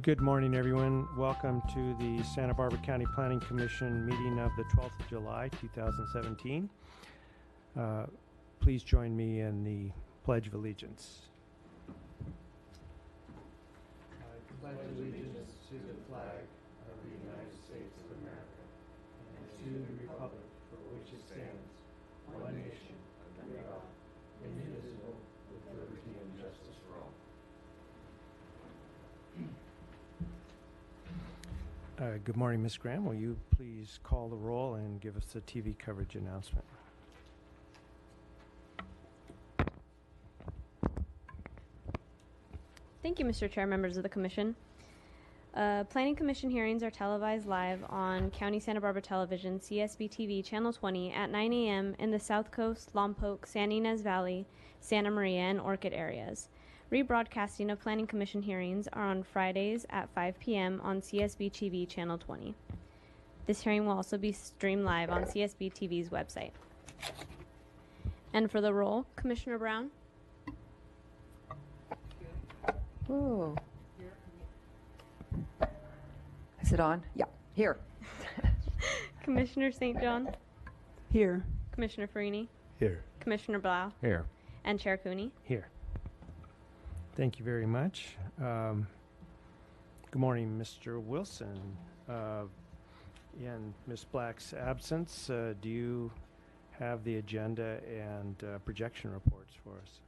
Good morning, everyone. Welcome to the Santa Barbara County Planning Commission meeting of the 12th of July, 2017. Please join me in the Pledge of Allegiance. I pledge allegiance to the flag of the United States of America and to the republic for which it stands, one nation, under God, indivisible, with liberty and justice for all. Good morning, Ms. Graham. Will you please call the roll and give us the TV coverage announcement? Thank you, Mr. Chair, members of the Commission. Planning Commission hearings are televised live on County Santa Barbara Television, CSB TV, Channel 20 at 9 a.m. in the South Coast, Lompoc, San Ynez Valley, Santa Maria, and Orchid areas. Rebroadcasting of Planning Commission hearings are on Fridays at 5 p.m. on CSB TV Channel 20. This hearing will also be streamed live on CSB TV's website. And for the roll, Commissioner Brown. Ooh. Is it on? Yeah, here. Commissioner St. John. Here. Commissioner Farini. Here. Commissioner Blau. Here. And Chair Cooney. Here. Thank you very much. Good morning, Mr. Wilson. In Ms. Black's absence, do you have the agenda and projection reports for us?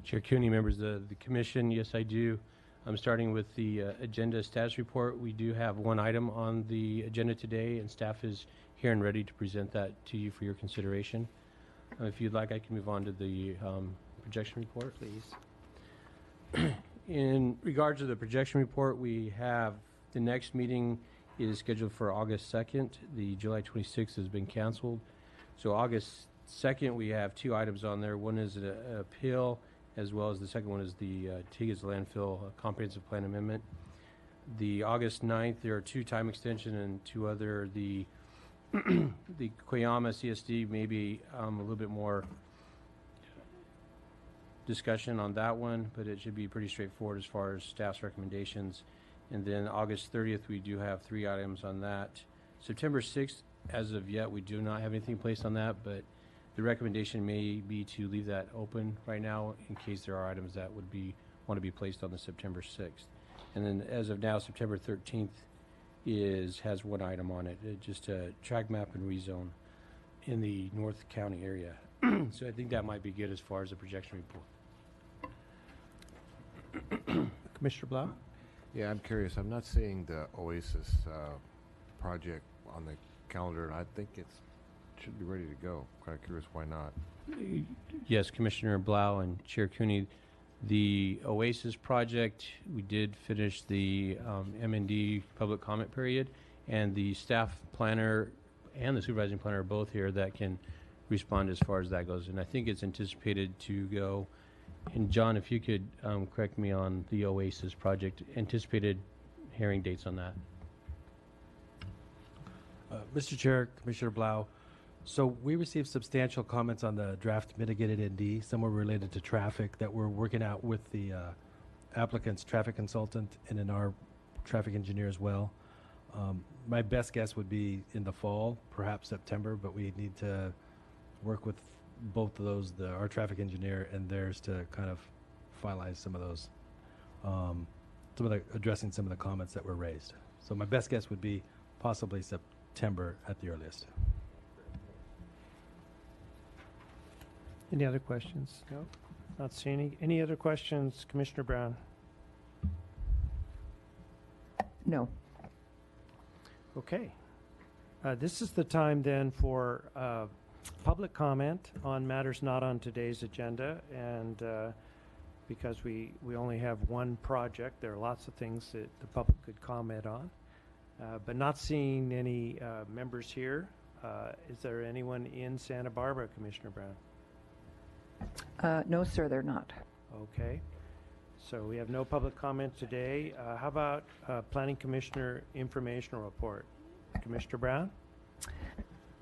Chair Cooney, members of the Commission, yes, I do. I'm starting with the agenda status report. We do have one item on the agenda today, and staff is here and ready to present that to you for your consideration. If you'd like, I can move on to the projection report, please. In regards to the projection report, we have the next meeting is scheduled for August 2nd. The July 26th has been canceled. So August 2nd, we have two items on there. One is an appeal, as well as the second one is the Tigas Landfill Comprehensive Plan Amendment. The August 9th, there are two time extension and two other, the the Koyama CSD, maybe a little bit more discussion on that one, but it should be pretty straightforward as far as staff's recommendations. And then August 30th, we do have three items on that. September 6th, as of yet, we do not have anything placed on that, but the recommendation may be to leave that open right now in case there are items that would want to be placed on the September 6th. And then as of now, September 13th has one item on it, just a track map and rezone in the North County area. So I think that might be good as far as the projection report. Commissioner Blau? Yeah, I'm curious. I'm not seeing the Oasis project on the calendar, and I think it should be ready to go. Kind of curious why not. Yes, Commissioner Blau and Chair Cooney, the Oasis project, we did finish the M&D public comment period, and the staff planner and the supervising planner are both here that can respond as far as that goes. And I think it's anticipated to go, and John, if you could correct me on the Oasis project, anticipated hearing dates on that. Mr. Chair, Commissioner Blau, so we received substantial comments on the draft mitigated ND, some were related to traffic that we're working out with the applicant's traffic consultant and in our traffic engineer as well. My best guess would be in the fall, perhaps September, but we need to work with both of those, our traffic engineer and theirs, to kind of finalize some of those, addressing some of the comments that were raised. So my best guess would be possibly September at the earliest. Any other questions? No? Not seeing any. Any other questions, Commissioner Brown? No. Okay. This is the time then for public comment on matters not on today's agenda, and because we only have one project, there are lots of things that the public could comment on, but not seeing any members here. Is there anyone in Santa Barbara, Commissioner Brown? No, sir, they're not. Okay. So we have no public comment today. How about Planning Commissioner informational report? Commissioner Brown?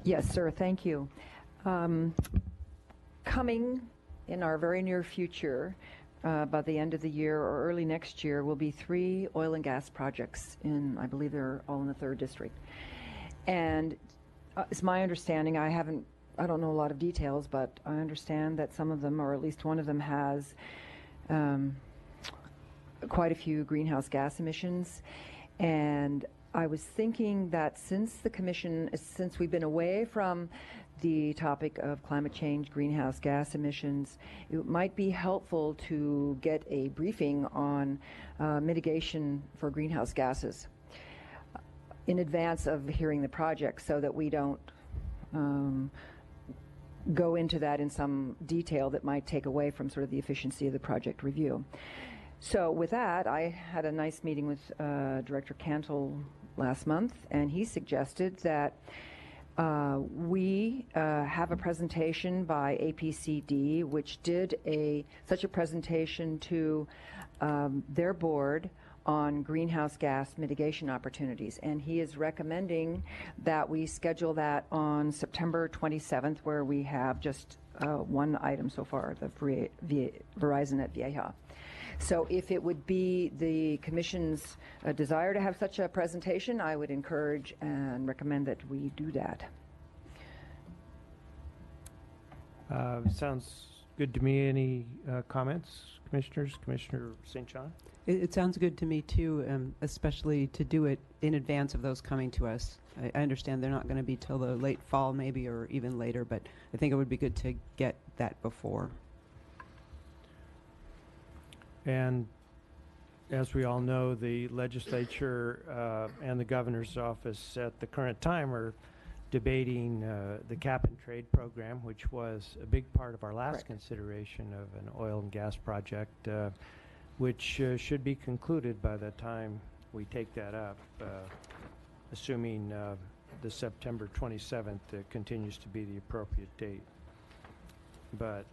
Yes, sir, thank you. Coming in our very near future, by the end of the year or early next year, will be 3 oil and gas projects in, I believe they're all in the 3rd district. And it's my understanding, I don't know a lot of details, but I understand that some of them, or at least one of them, has quite a few greenhouse gas emissions. And I was thinking that since we've been away from the topic of climate change, greenhouse gas emissions, it might be helpful to get a briefing on mitigation for greenhouse gases in advance of hearing the project, so that we don't go into that in some detail that might take away from sort of the efficiency of the project review. So with that, I had a nice meeting with Director Cantle last month, and he suggested that we have a presentation by APCD, which did such a presentation to their board on greenhouse gas mitigation opportunities. And he is recommending that we schedule that on September 27th, where we have just one item so far, the Verizon at Vieja. So if it would be the Commission's desire to have such a presentation, I would encourage and recommend that we do that. Sounds good to me. Any comments, Commissioners? Commissioner St. John? It sounds good to me too, especially to do it in advance of those coming to us. I understand they're not going to be till the late fall maybe, or even later, but I think it would be good to get that before. And as we all know, the legislature and the governor's office at the current time are debating the cap and trade program, which was a big part of our last consideration of an oil and gas project, which should be concluded by the time we take that up, assuming the September 27th continues to be the appropriate date. But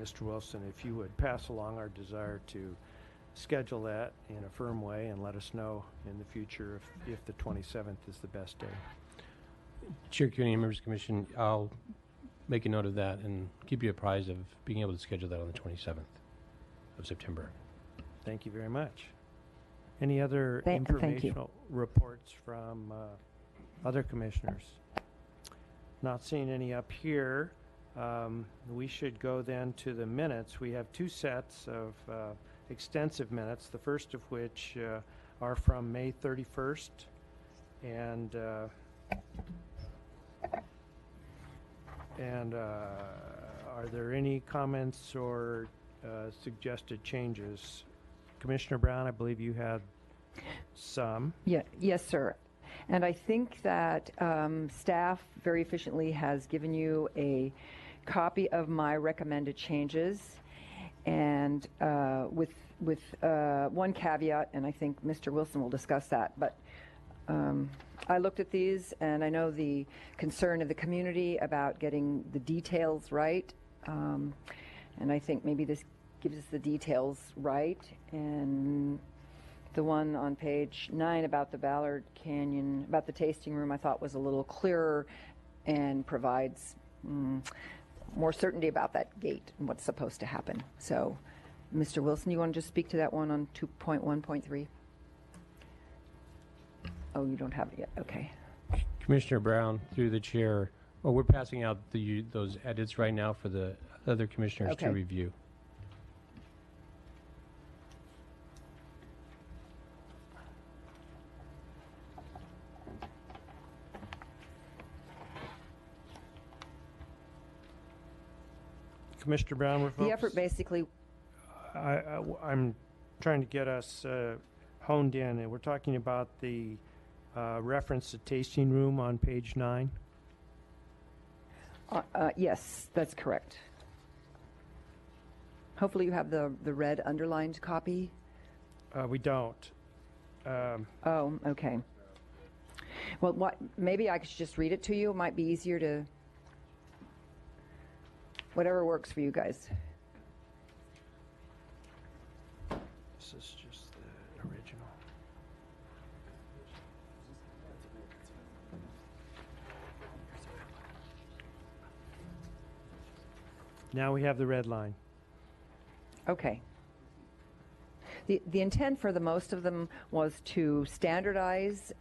Mr. Wilson, if you would pass along our desire to schedule that in a firm way and let us know in the future if the 27th is the best day. Chair, County Members Commission, I'll make a note of that and keep you apprised of being able to schedule that on the 27th of September. Thank you very much. Any other Thank you. informational reports from other commissioners? Not seeing any up here. We should go then to the minutes. We have 2 sets of extensive minutes, the first of which are from May 31st. And are there any comments or suggested changes? Commissioner Brown, I believe you had some. Yeah, yes, sir. And I think that staff very efficiently has given you a copy of my recommended changes, and with one caveat, and I think Mr. Wilson will discuss that, but I looked at these, and I know the concern of the community about getting the details right, and I think maybe this gives us the details right. And the one on page 9 about the Ballard Canyon, about the tasting room, I thought was a little clearer and provides more certainty about that gate and what's supposed to happen. So, Mr. Wilson, you want to just speak to that one on 2.1.3? Oh, you don't have it yet. Okay. Commissioner Brown, through the chair, well, we're passing out those edits right now for the other commissioners to review. Commissioner Brown, The effort basically, I'm trying to get us honed in, and we're talking about the reference to tasting room on page 9. yes, that's correct. Hopefully you have the red underlined copy. We don't. Oh, okay. Well, maybe I could just read it to you. It might be easier to, whatever works for you guys. This is just the original. Now we have the red line. Okay. The intent for the most of them was to standardize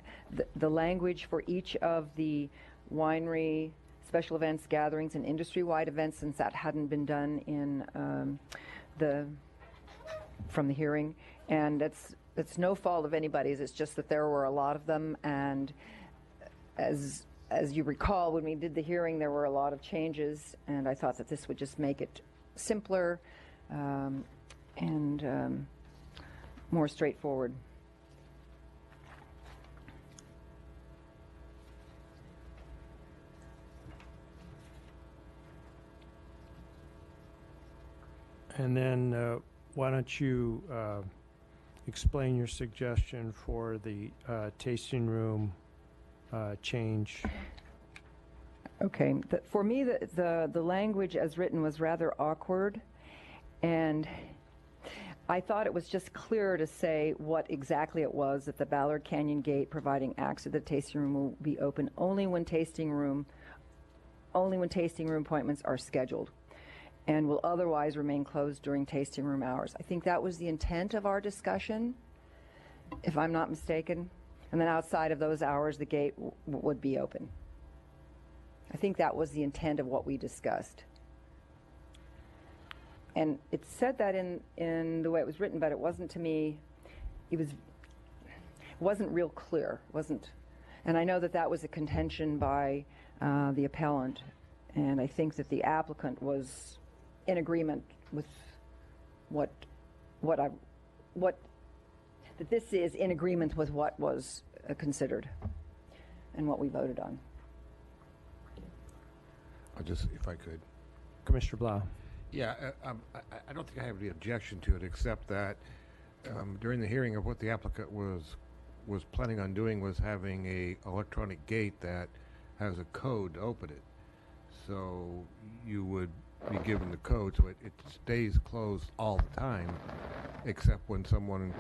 the language for each of the winery, special events, gatherings, and industry-wide events, since that hadn't been done in from the hearing. And it's no fault of anybody's. It's just that there were a lot of them, and as you recall, when we did the hearing, there were a lot of changes, and I thought that this would just make it simpler and more straightforward. And then why don't you explain your suggestion for the tasting room change? Okay. For me, the language as written was rather awkward, and I thought it was just clearer to say what exactly it was, that the Ballard Canyon Gate providing access to the tasting room will be open only when tasting room appointments are scheduled, and will otherwise remain closed during tasting room hours. I think that was the intent of our discussion, if I'm not mistaken. And then outside of those hours, the gate would be open. I think that was the intent of what we discussed. And it said that in the way it was written, but it wasn't, to me, it wasn't real clear. It wasn't, and I know that was a contention by the appellant, and I think that the applicant was in agreement with that this is in agreement with what was considered and what we voted on. If I could. Commissioner Blau. Yeah, I don't think I have any objection to it, except that during the hearing of what the applicant was planning on doing was having a electronic gate that has a code to open it. So you would be given the code, so it stays closed all the time, except when someone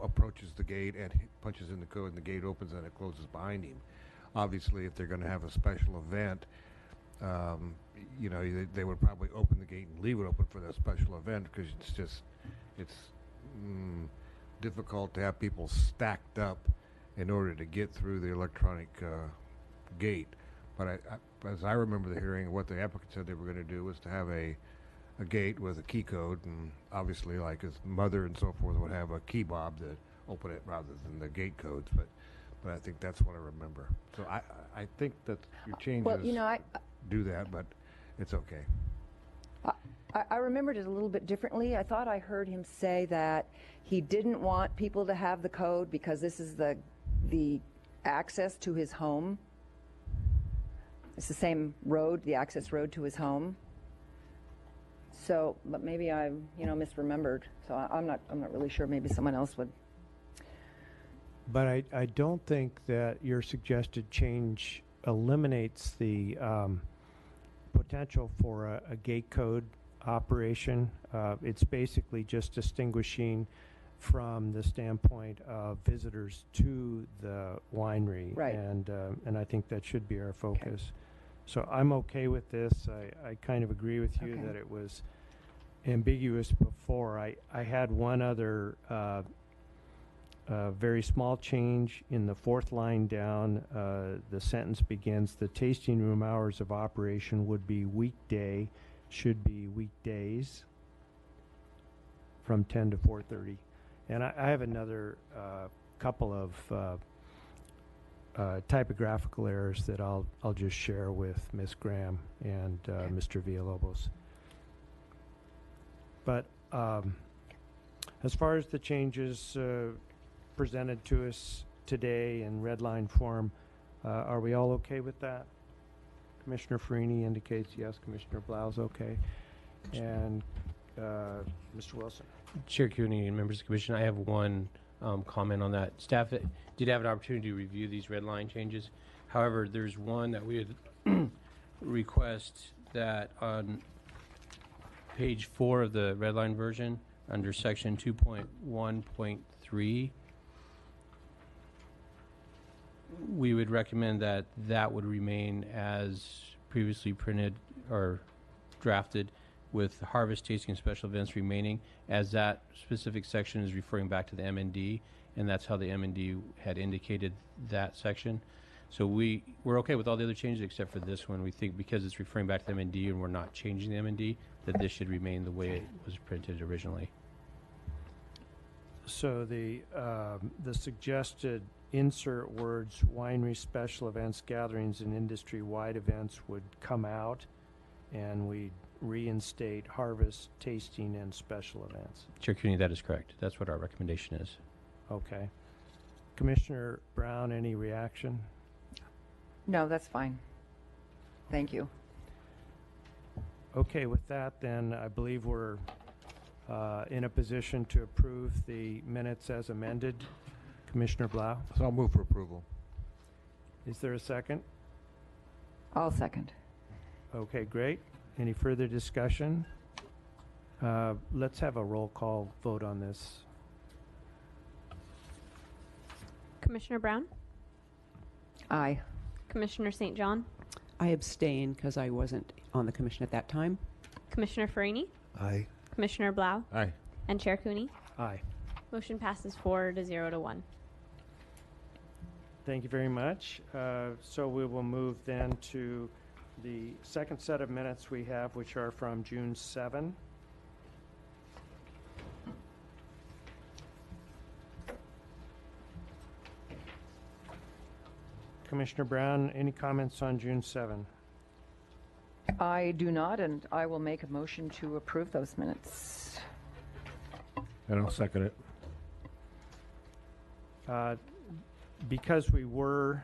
approaches the gate and punches in the code and the gate opens and it closes behind him. Obviously, if they're going to have a special event, they would probably open the gate and leave it open for that special event, because it's difficult to have people stacked up in order to get through the electronic gate. But as I remember the hearing, what the applicant said they were going to do was to have a gate with a key code, and obviously, like his mother and so forth would have a key bob to open it rather than the gate codes. But I think that's what I remember. So I think that your changes do that, but it's okay. I remembered it a little bit differently. I thought I heard him say that he didn't want people to have the code because this is the access to his home. It's the same road, the access road to his home. So, but maybe I, misremembered. So I'm not really sure. Maybe someone else would. But I don't think that your suggested change eliminates the potential for a gate code operation. It's basically just distinguishing from the standpoint of visitors to the winery. Right. And I think that should be our focus. Okay. So I'm okay with this. I kind of agree with you that it was ambiguous before. I had one other very small change in the fourth line down. The sentence begins, the tasting room hours of operation would be weekday, should be weekdays from 10 to 4:30. And I have another couple of typographical errors that I'll just share with Ms. Graham and Mr. Villalobos. But as far as the changes presented to us today in red line form, are we all okay with that? Commissioner Farini indicates yes. Commissioner Blau's okay. And Mr. Wilson. Chair Cooney and members of the commission, I have one comment on that. Staff did have an opportunity to review these red line changes. However, there's one that we would request that on page 4 of the red line version, under section 2.1.3, we would recommend that would remain as previously printed or drafted with harvest, tasting, and special events remaining, as that specific section is referring back to the MND, and that's how the MND had indicated that section. So we're okay with all the other changes except for this one. We think because it's referring back to the MND and we're not changing the MND, that this should remain the way it was printed originally. So the suggested insert words, winery special events, gatherings, and industry-wide events would come out, and we'd reinstate harvest, tasting, and special events. Chair Cooney, that is correct. That's what our recommendation is. Okay. Commissioner Brown, any reaction? No, that's fine. Thank you. Okay, with that, then I believe we're in a position to approve the minutes as amended. Commissioner Blau, So I'll move for approval. is there a second? I'll second. Okay, great. Any further discussion? Let's have a roll call vote on this. Commissioner Brown, Aye. Commissioner St. John, I abstain because I wasn't on the commission at that time. Commissioner Farini, Aye. Commissioner Blau, Aye. and Chair Cooney. Aye. Motion passes 4-0 to 1. Thank you very much. So we will move then to the second set of minutes we have, which are from June 7. Commissioner Brown, any comments on June 7? I do not, and I will make a motion to approve those minutes. And I'll second it. Because we were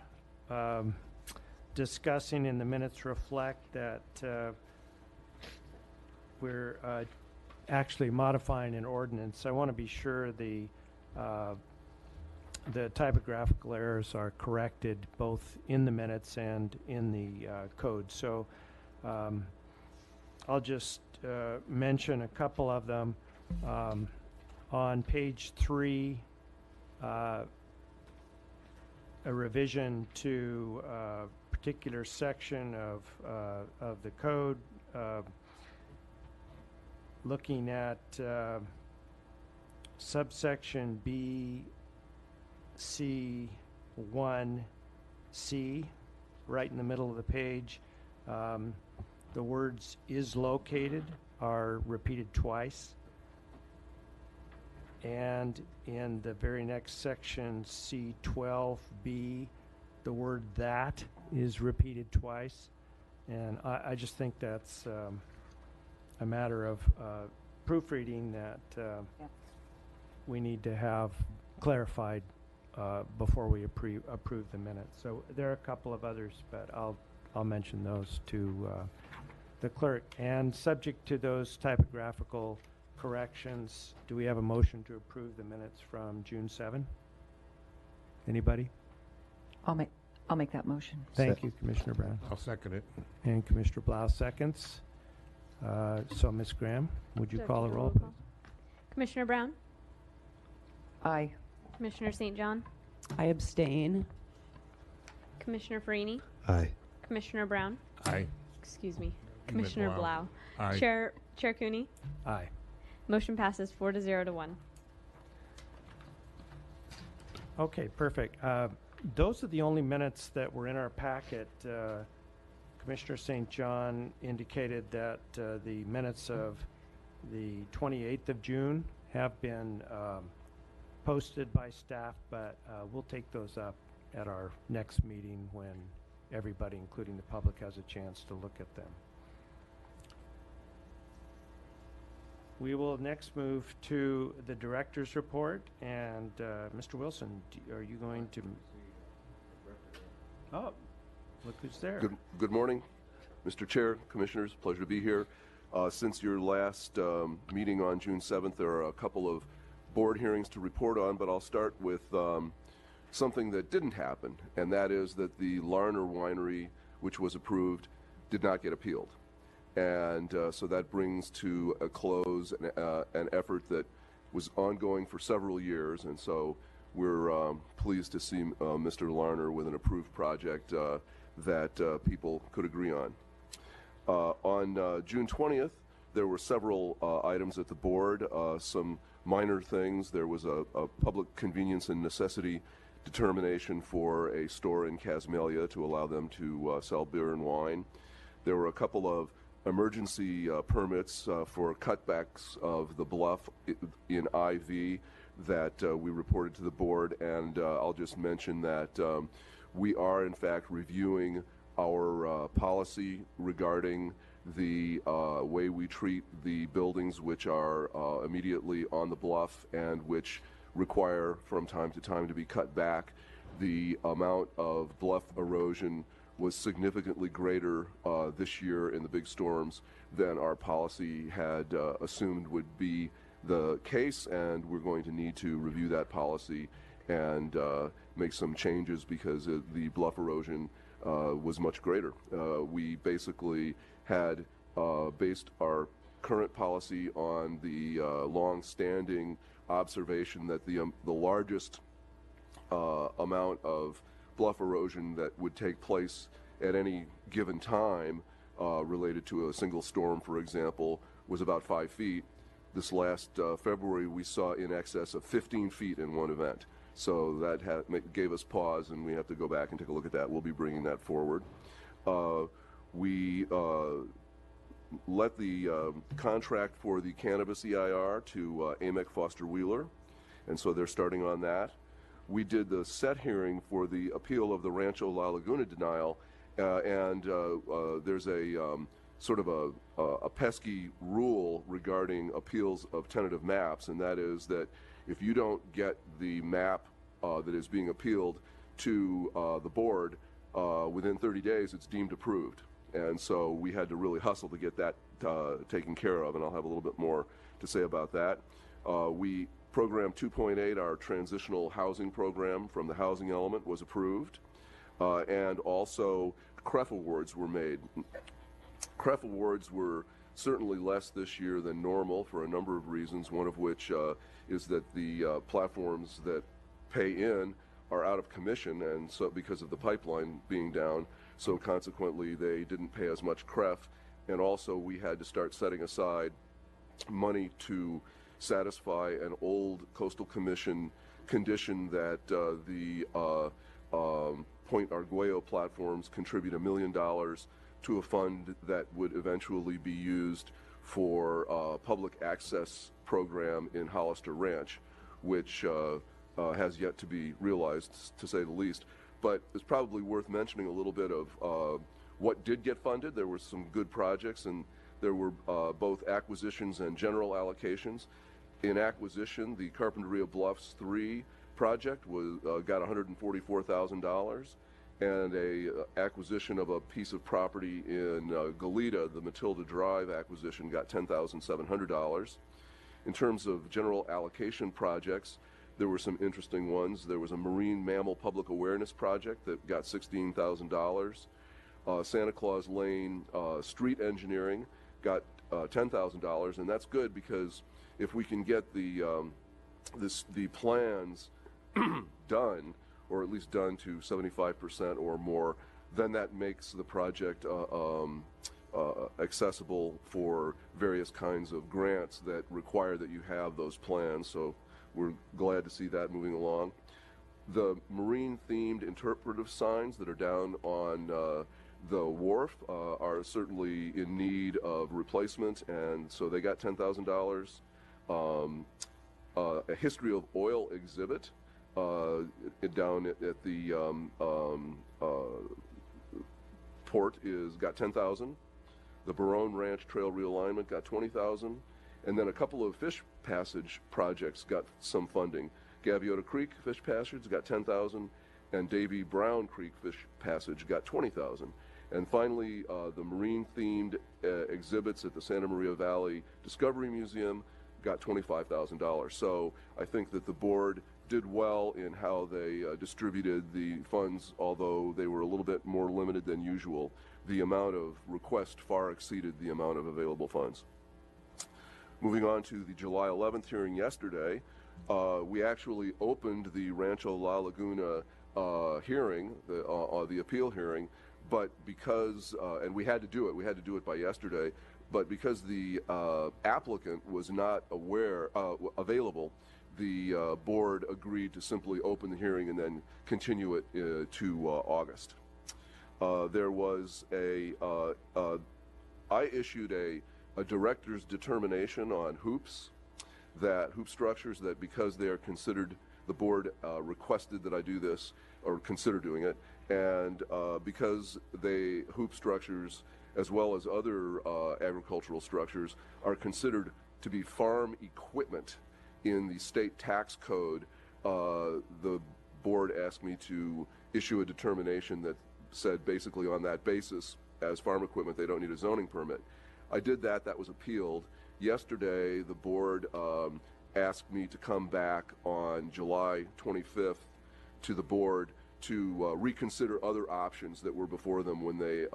discussing, and the minutes reflect that we're actually modifying an ordinance, I want to be sure the typographical errors are corrected both in the minutes and in the code. So I'll just mention a couple of them. On page 3, a revision to a particular section of the code, looking at subsection B, C1C, right in the middle of the page. The words "is located" are repeated twice. And in the very next section, C12B, the word "that" is repeated twice. And I just think that's a matter of proofreading that we need to have clarified before we approve the minutes. So there are a couple of others, but I'll mention those to the clerk. And subject to those typographical corrections, do we have a motion to approve the minutes from June 7? Anybody? I'll make that motion. Thank you, Commissioner Brown. I'll second it. And Commissioner Blau seconds. So, Ms. Graham, would you call a roll, please? Commissioner Brown, Aye. Commissioner St. John, I abstain. Commissioner Farini, Aye. Commissioner Brown, Aye. excuse me, Commissioner Blau. Aye. Chair Cooney. Aye. Motion passes 4-0 to 1. Okay, perfect. Those are the only minutes that were in our packet. Commissioner St. John indicated that the minutes of the 28th of June have been posted by staff, but we'll take those up at our next meeting when everybody, including the public, has a chance to look at them. We will next move to the director's report, and Mr. Wilson, are you going to? Oh, look who's there. Good morning, Mr. Chair, Commissioners. Pleasure to be here. Since your last meeting on June 7th, there are a couple of board hearings to report on, but I'll start with something that didn't happen, and that is that the Larner Winery, which was approved, did not get appealed. And so that brings to a close an effort that was ongoing for several years, and so we're pleased to see Mr. Larner with an approved project that people could agree on. On June 20th, there were several items at the board, some minor things. There was a public convenience and necessity determination for a store in Casmalia to allow them to sell beer and wine. There were a couple of emergency permits for cutbacks of the bluff in IV that we reported to the board, and I'll just mention that we are in fact reviewing our policy regarding the way we treat the buildings which are immediately on the bluff and which require from time to time to be cut back. The amount of bluff erosion was significantly greater this year in the big storms than our policy had assumed would be the case, and we're going to need to review that policy and make some changes because the bluff erosion was much greater. We basically had based our current policy on the long-standing observation that the largest amount of bluff erosion that would take place at any given time related to a single storm, for example, was about 5 feet. This last February, we saw in excess of 15 feet in one event. So that gave us pause, and we have to go back and take a look at that. We'll be bringing that forward. We let the contract for the cannabis EIR to AMEC Foster Wheeler, and so they're starting on that. We did the set hearing for the appeal of the Rancho La Laguna denial, and there's a sort of a pesky rule regarding appeals of tentative maps, and that is that if you don't get the map that is being appealed to the board within 30 days, it's deemed approved. And so we had to really hustle to get that taken care of, and I'll have a little bit more to say about that. We Program 2.8, our transitional housing program from the housing element, was approved, and also CREF awards were made. CREF awards were certainly less this year than normal for a number of reasons, one of which is that the platforms that pay in are out of commission, and so because of the pipeline being down, so consequently they didn't pay as much CREF, and also we had to start setting aside money to satisfy an old Coastal Commission condition that the Point Arguello platforms contribute $1 million to a fund that would eventually be used for a public access program in Hollister Ranch, which has yet to be realized, to say the least. But it's probably worth mentioning a little bit of what did get funded. There were some good projects, and there were both acquisitions and general allocations. In acquisition, the Carpinteria Bluffs 3 project got $144,000, and a acquisition of a piece of property in Goleta, the Matilda Drive acquisition, got $10,700. In terms of general allocation projects, there were some interesting ones. There was a marine mammal public awareness project that got $16,000. Santa Claus Lane street engineering got $10,000, and that's good because if we can get the plans done, or at least done to 75% or more, then that makes the project accessible for various kinds of grants that require that you have those plans. So we're glad to see that moving along. The marine-themed interpretive signs that are down on the wharf are certainly in need of replacement, and so they got $10,000. A history of oil exhibit down at the port got $10,000. The Barone Ranch Trail realignment got $20,000, and then a couple of fish passage projects got some funding. Gaviota Creek Fish Passage got $10,000, and Davy Brown Creek Fish Passage got $20,000. And finally, the marine-themed exhibits at the Santa Maria Valley Discovery Museum got $25,000. So I think that the board did well in how they distributed the funds, although they were a little bit more limited than usual. The amount of request far exceeded the amount of available funds. Moving on to the July 11th hearing yesterday, we actually opened the Rancho La Laguna hearing, the appeal hearing, but because, and we had to do it by yesterday, but because the applicant was not available, the board agreed to simply open the hearing and then continue it to August. I issued a director's determination on hoop structures, that because they are considered, the board requested that I do this, or consider doing it, and because hoop structures, as well as other agricultural structures, are considered to be farm equipment in the state tax code, the board asked me to issue a determination that said basically on that basis, as farm equipment, they don't need a zoning permit. I did that. That was appealed. Yesterday, the board asked me to come back on July 25th to the board to reconsider other options that were before them when they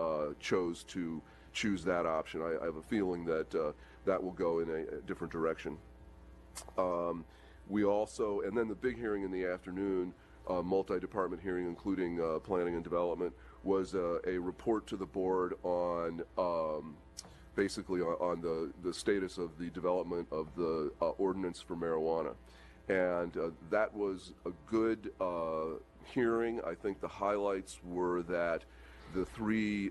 chose to choose that option. I have a feeling that that will go in a different direction. We also, and then the big hearing in the afternoon, multi-department hearing including planning and development, was a report to the board on basically on the status of the development of the ordinance for marijuana. And that was a good hearing. I think the highlights were that the three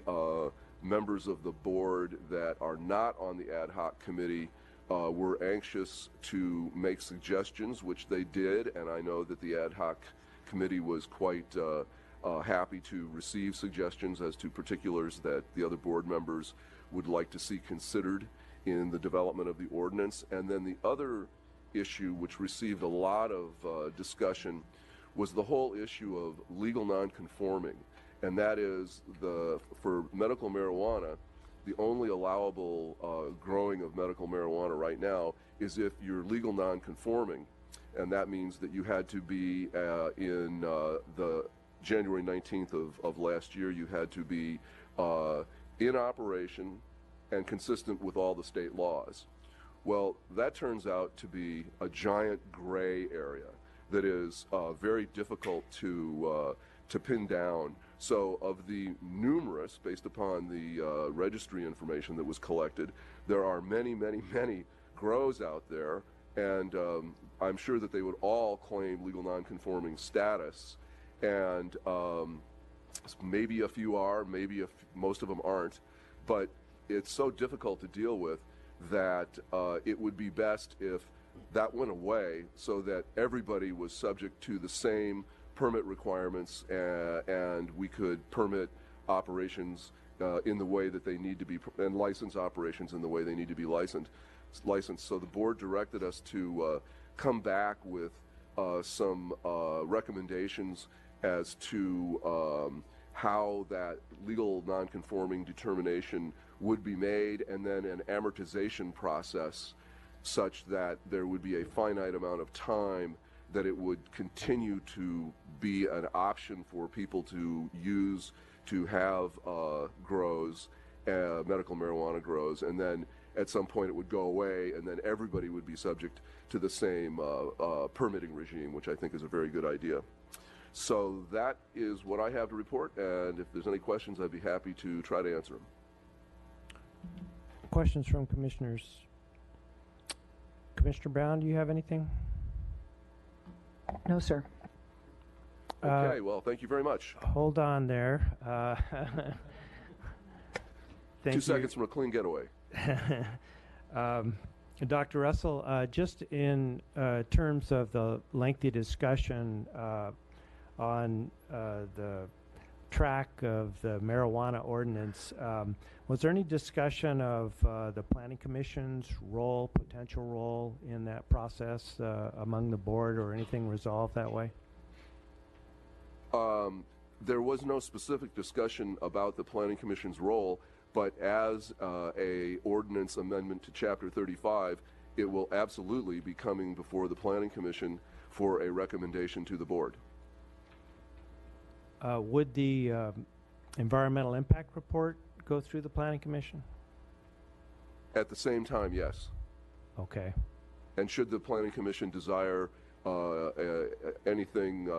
members of the board that are not on the ad hoc committee were anxious to make suggestions, which they did, and I know that the ad hoc committee was quite happy to receive suggestions as to particulars that the other board members would like to see considered in the development of the ordinance. And then the other issue, which received a lot of discussion, was the whole issue of legal nonconforming, and that is for medical marijuana, the only allowable growing of medical marijuana right now is if you're legal nonconforming, and that means that you had to be in the January 19th of last year, you had to be in operation and consistent with all the state laws. Well, that turns out to be a giant gray area that is very difficult to pin down. So of the numerous, based upon the registry information that was collected, there are many, many, many grows out there, and I'm sure that they would all claim legal nonconforming status, and maybe a few are, maybe most of them aren't, but it's so difficult to deal with that it would be best if that went away so that everybody was subject to the same permit requirements, and we could permit operations in the way that they need to be, and license operations in the way they need to be licensed. So the board directed us to come back with some recommendations as to how that legal nonconforming determination would be made, and then an amortization process such that there would be a finite amount of time that it would continue to be an option for people to use to have grows, medical marijuana grows, and then at some point it would go away, and then everybody would be subject to the same permitting regime, which I think is a very good idea. So that is what I have to report, and if there's any questions, I'd be happy to try to answer them. Questions from commissioners? Commissioner Brown, do you have anything? No, sir. Okay, well, thank you very much. Hold on there. 2 seconds from a clean getaway. Dr. Russell, just in terms of the lengthy discussion on the track of the marijuana ordinance, was there any discussion of the Planning Commission's role, potential role in that process among the board, or anything resolved that way? There was no specific discussion about the Planning Commission's role, but as a ordinance amendment to Chapter 35, it will absolutely be coming before the Planning Commission for a recommendation to the board. Would the environmental impact report go through the Planning Commission? At the same time, yes. Okay. And should the Planning Commission desire anything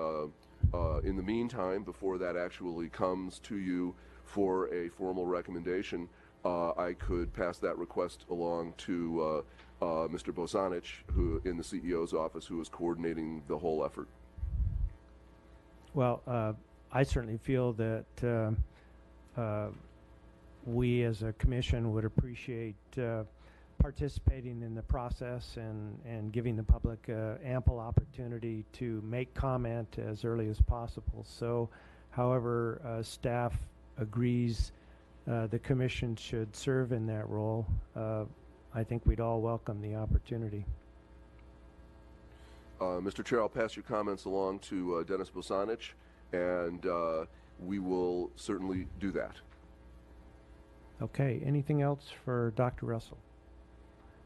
in the meantime before that actually comes to you for a formal recommendation, I could pass that request along to Mr. Bosanich, who in the CEO's office, who is coordinating the whole effort. Well, I certainly feel that we as a commission would appreciate participating in the process and giving the public ample opportunity to make comment as early as possible. So, however, staff agrees the commission should serve in that role, I think we'd all welcome the opportunity. Mr. Chair, I'll pass your comments along to Dennis Bosanich, and we will certainly do that. Okay, anything else for Dr. Russell?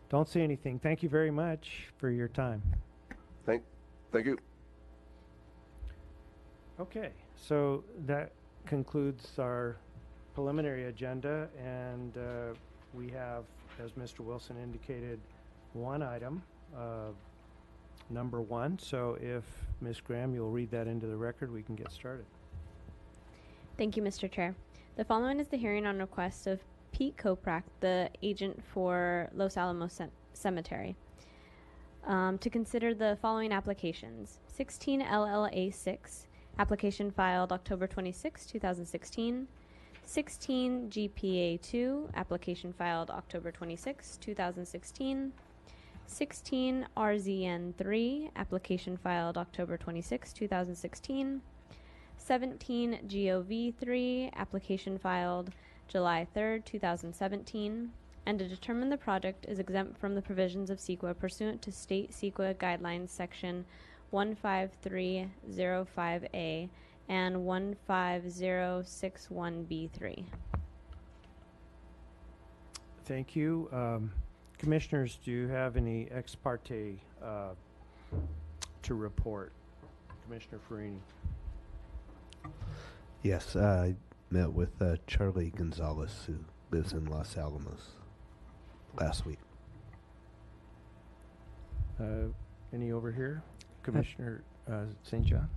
Don't say anything. Thank you very much for your time. Thank you. Okay, so that concludes our preliminary agenda, and we have, as Mr. Wilson indicated, one item, number 1. So if Ms. Graham, you'll read that into the record, we can get started. Thank you, Mr. Chair. The following is the hearing on request of Pete Koprak, the agent for Los Alamos Cemetery, to consider the following applications. 16 LLA 6, application filed October 26, 2016. 16 GPA 2, application filed October 26, 2016. 16 RZN 3, application filed October 26, 2016. 17 GOV 3, application filed July 3, 2017, and to determine the project is exempt from the provisions of CEQA pursuant to state CEQA guidelines section 15305A and 15061B3. Thank you. Commissioners, do you have any ex parte to report? Commissioner Farini. Yes, I met with Charlie Gonzalez, who lives in Los Alamos, last week. Any over here? Commissioner St. John?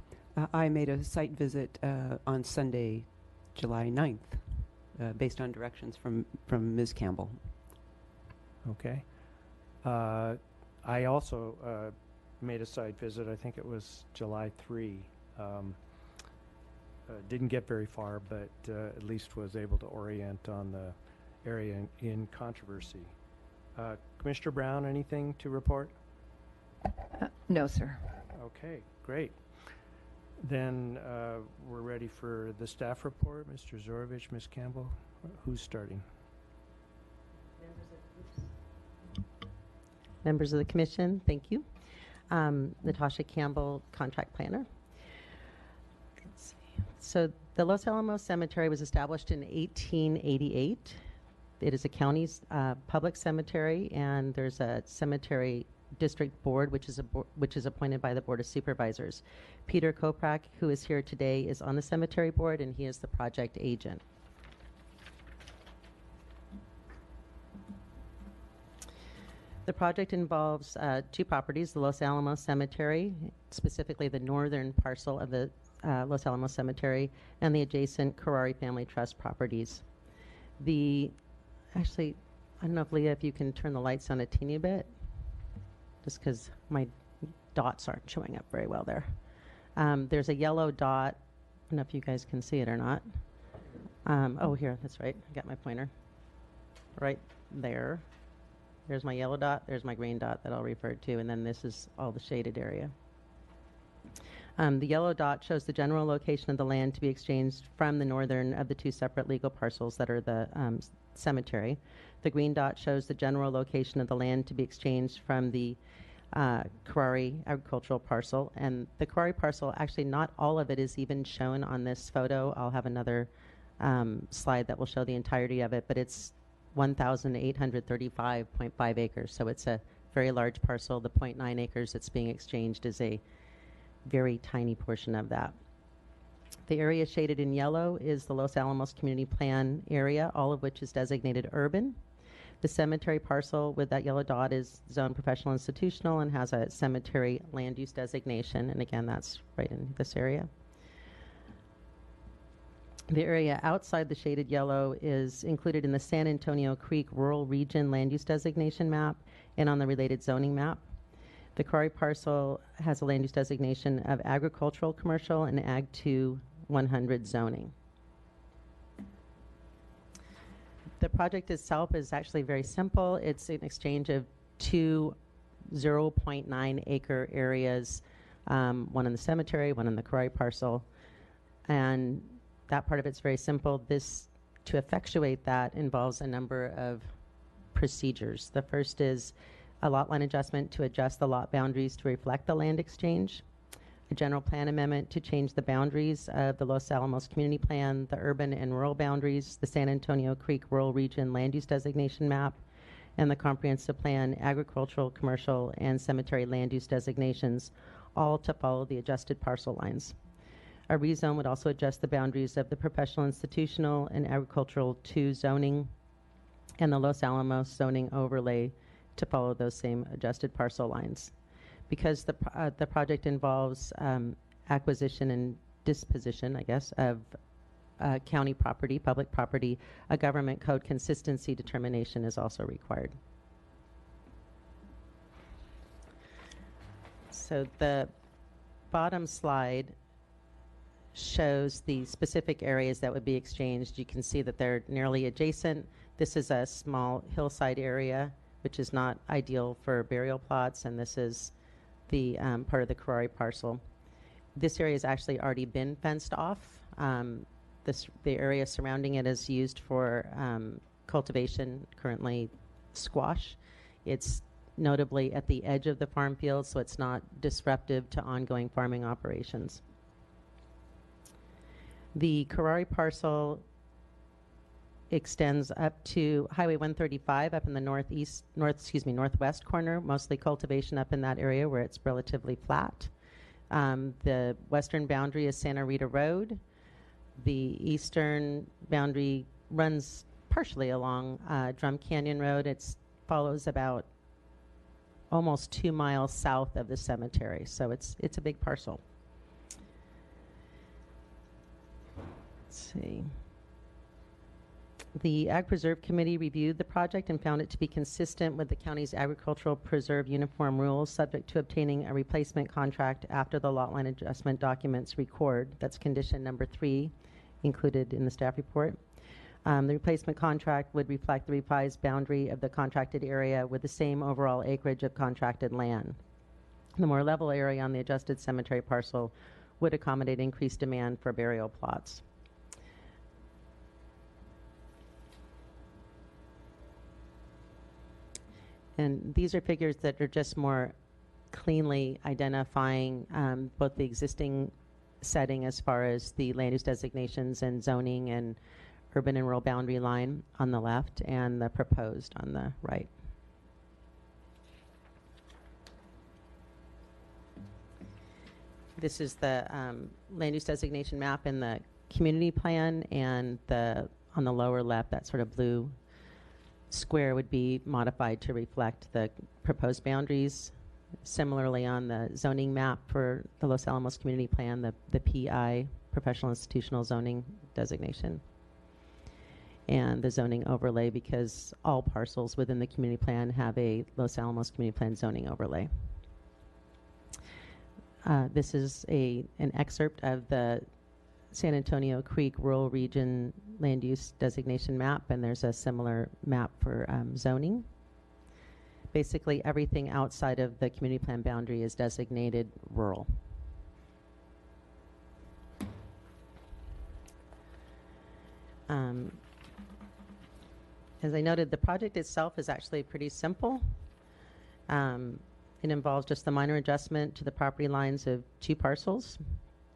I made a site visit on Sunday, July 9th, based on directions from Ms. Campbell. Okay. I also made a site visit. I think it was July 3. Didn't get very far, but at least was able to orient on the area in controversy. Commissioner Brown, anything to report? No, sir. Okay, great. Then we're ready for the staff report. Mr. Zorovich, Ms. Campbell, who's starting? Members of the Commission, thank you. Natasha Campbell, Contract Planner. Let's see. So the Los Alamos Cemetery was established in 1888. It is a county's public cemetery, and there's a cemetery district board, which is appointed by the Board of Supervisors. Peter Koprak, who is here today, is on the cemetery board, and he is the project agent. The project involves 2 properties, the Los Alamos Cemetery, specifically the northern parcel of the Los Alamos Cemetery, and the adjacent Carrari Family Trust properties. Actually, I don't know if Leah, if you can turn the lights on a teeny bit, just because my dots aren't showing up very well there. There's a yellow dot. I don't know if you guys can see it or not. Oh, here, that's right. I got my pointer. Right there. There's my yellow dot, there's my green dot that I'll refer to, and then this is all the shaded area. The yellow dot shows the general location of the land to be exchanged from the northern of the 2 separate legal parcels that are the cemetery. The green dot shows the general location of the land to be exchanged from the Carrari agricultural parcel. And the Carrari parcel, actually not all of it is even shown on this photo. I'll have another slide that will show the entirety of it, but it's 1,835.5 acres. So it's a very large parcel. The 0.9 acres that's being exchanged is a very tiny portion of that. The area shaded in yellow is the Los Alamos Community Plan area, all of which is designated urban. The cemetery parcel with that yellow dot is zoned professional institutional and has a cemetery land use designation. And again, that's right in this area. The area outside the shaded yellow is included in the San Antonio Creek Rural Region Land Use Designation map and on the related zoning map. The quarry parcel has a land use designation of agricultural, commercial, and Ag 2 100 zoning. The project itself is actually very simple. It's an exchange of two 0.9 acre areas, one in the cemetery, one in the quarry parcel. And that part of it's very simple. This, to effectuate that, involves a number of procedures. The first is a lot line adjustment to adjust the lot boundaries to reflect the land exchange, a general plan amendment to change the boundaries of the Los Alamos Community Plan, the urban and rural boundaries, the San Antonio Creek Rural Region Land Use Designation Map, and the Comprehensive Plan agricultural, commercial, and cemetery land use designations, all to follow the adjusted parcel lines. A rezone would also adjust the boundaries of the professional, institutional, and agricultural 2 zoning and the Los Alamos zoning overlay to follow those same adjusted parcel lines. Because the project involves acquisition and disposition, I guess, of county property, public property, a government code consistency determination is also required. So the bottom slide shows the specific areas that would be exchanged. You can see that they're nearly adjacent. This is a small hillside area, which is not ideal for burial plots, and this is the part of the quarry parcel. This area has actually already been fenced off. The area surrounding it is used for cultivation, currently squash. It's notably at the edge of the farm field, so it's not disruptive to ongoing farming operations. The Karari parcel extends up to Highway 135 up in the northwest corner, mostly cultivation up in that area where it's relatively flat. The western boundary is Santa Rita Road. The eastern boundary runs partially along Drum Canyon Road. It follows about almost 2 miles south of the cemetery, so it's a big parcel. Let's see. The Ag Preserve Committee reviewed the project and found it to be consistent with the county's agricultural preserve uniform rules, subject to obtaining a replacement contract after the lot line adjustment documents record. That's condition number 3 included in the staff report. The replacement contract would reflect the revised boundary of the contracted area with the same overall acreage of contracted land. The more level area on the adjusted cemetery parcel would accommodate increased demand for burial plots. And these are figures that are just more cleanly identifying both the existing setting as far as the land use designations and zoning and urban and rural boundary line on the left and the proposed on the right. This is the land use designation map in the community plan, and on the lower left, that sort of blue square would be modified to reflect the proposed boundaries. Similarly, on the zoning map for the Los Alamos Community Plan, the PI, Professional Institutional Zoning Designation, and the zoning overlay, because all parcels within the community plan have a Los Alamos Community Plan zoning overlay. This is an excerpt of the San Antonio Creek Rural Region Land Use Designation map, and there's a similar map for zoning. Basically, everything outside of the community plan boundary is designated rural. As I noted, the project itself is actually pretty simple. It involves just the minor adjustment to the property lines of 2 parcels.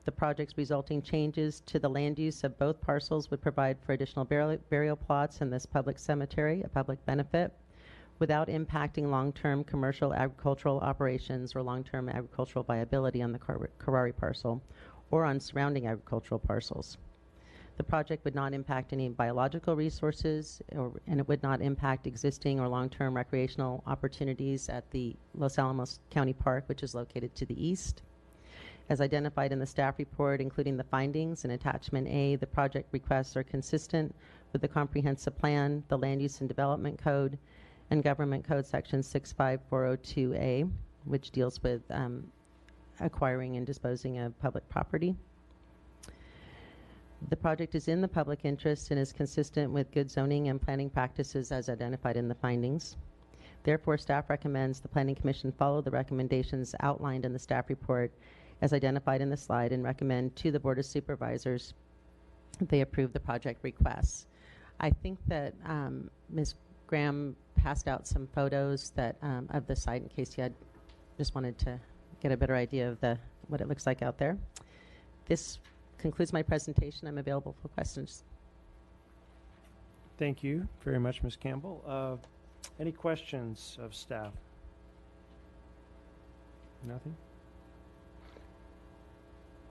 The project's resulting changes to the land use of both parcels would provide for additional burial plots in this public cemetery, a public benefit, without impacting long-term commercial agricultural operations or long-term agricultural viability on the Karari parcel or on surrounding agricultural parcels. The project would not impact any biological resources, and it would not impact existing or long-term recreational opportunities at the Los Alamos County Park, which is located to the east. As identified in the staff report, including the findings in Attachment A, the project requests are consistent with the Comprehensive Plan, the Land Use and Development Code, and Government Code Section 65402A, which deals with acquiring and disposing of public property. The project is in the public interest and is consistent with good zoning and planning practices as identified in the findings. Therefore, staff recommends the Planning Commission follow the recommendations outlined in the staff report as identified in the slide and recommend to the Board of Supervisors that they approve the project requests. I think that Ms. Graham passed out some photos that of the site in case you had just wanted to get a better idea of what it looks like out there. This concludes my presentation. I'm available for questions. Thank you very much, Ms. Campbell. Any questions of staff? Nothing?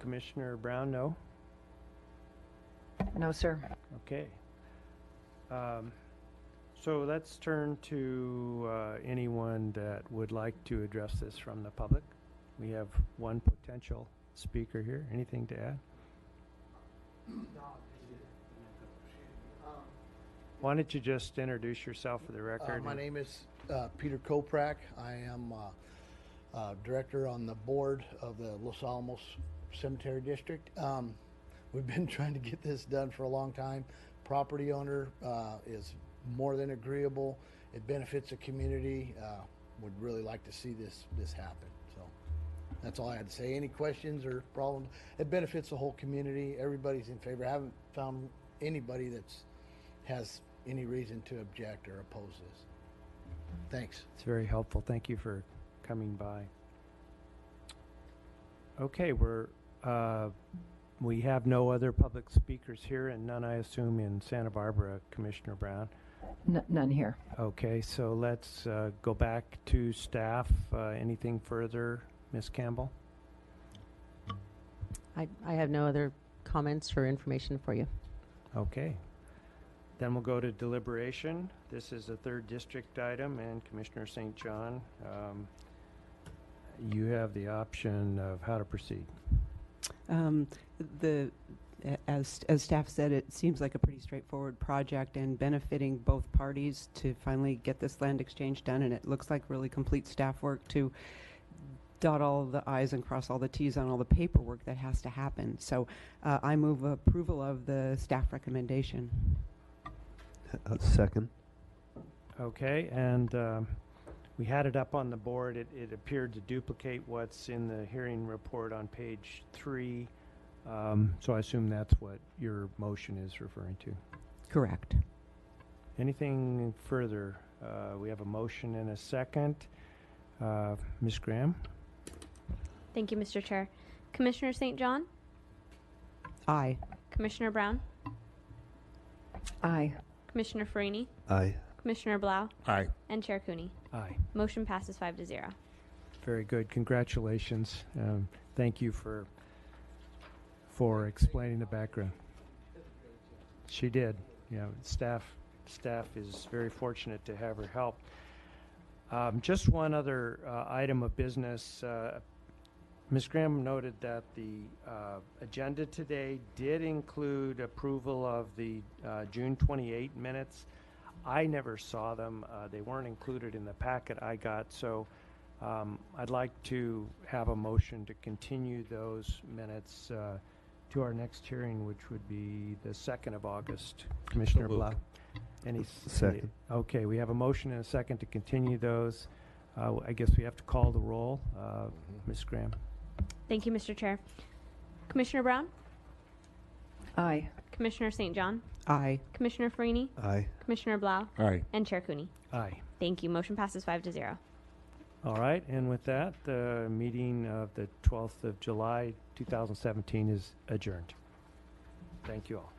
Commissioner Brown, no? No, sir. Okay. So let's turn to anyone that would like to address this from the public. We have one potential speaker here. Anything to add? Why don't you just introduce yourself for the record? My name is Peter Koprak. I am director on the board of the Los Alamos Cemetery District. We've been trying to get this done for a long time. Property owner is more than agreeable. It benefits the community. Would really like to see this happen. So that's all I had to say. Any questions or problems? It benefits the whole community. Everybody's in favor. I haven't found anybody that's has any reason to object or oppose this. Thanks. It's very helpful. Thank you for coming by. Okay, we have no other public speakers here, and none, I assume, in Santa Barbara, Commissioner Brown. None here. Okay, so let's go back to staff. Anything further, Ms. Campbell? I have no other comments or information for you. Okay. Then we'll go to deliberation. This is a 3rd district item, and Commissioner St. John, you have the option of how to proceed. As staff said, it seems like a pretty straightforward project and benefiting both parties to finally get this land exchange done, and it looks like really complete staff work to dot all the I's and cross all the T's on all the paperwork that has to happen. So I move approval of the staff recommendation. Second. Okay, and we had it up on the board. It appeared to duplicate what's in the hearing report on page 3. So I assume that's what your motion is referring to. Correct. Anything further? We have a motion and a second. Ms. Graham? Thank you, Mr. Chair. Commissioner St. John? Aye. Commissioner Brown? Aye. Commissioner Farini? Aye. Commissioner Blau? Aye. And Chair Cooney. Aye. Motion passes 5-0. Very good. Congratulations. Thank you for explaining the background. She did. Yeah, staff is very fortunate to have her help. Just one other item of business. Ms. Graham noted that the agenda today did include approval of the June 28 minutes. I never saw them. They weren't included in the packet I got, so I'd like to have a motion to continue those minutes to our next hearing, which would be the 2nd of August. Commissioner Blau. Second. Okay, we have a motion and a second to continue those. I guess we have to call the roll. Ms. Graham. Thank you, Mr. Chair. Commissioner Brown? Aye. Commissioner St. John? Aye. Commissioner Farini? Aye. Commissioner Blau? Aye. And Chair Cooney. Aye. Thank you. Motion passes 5-0. All right, and with that, the meeting of the 12th of July, 2017 is adjourned. Thank you all.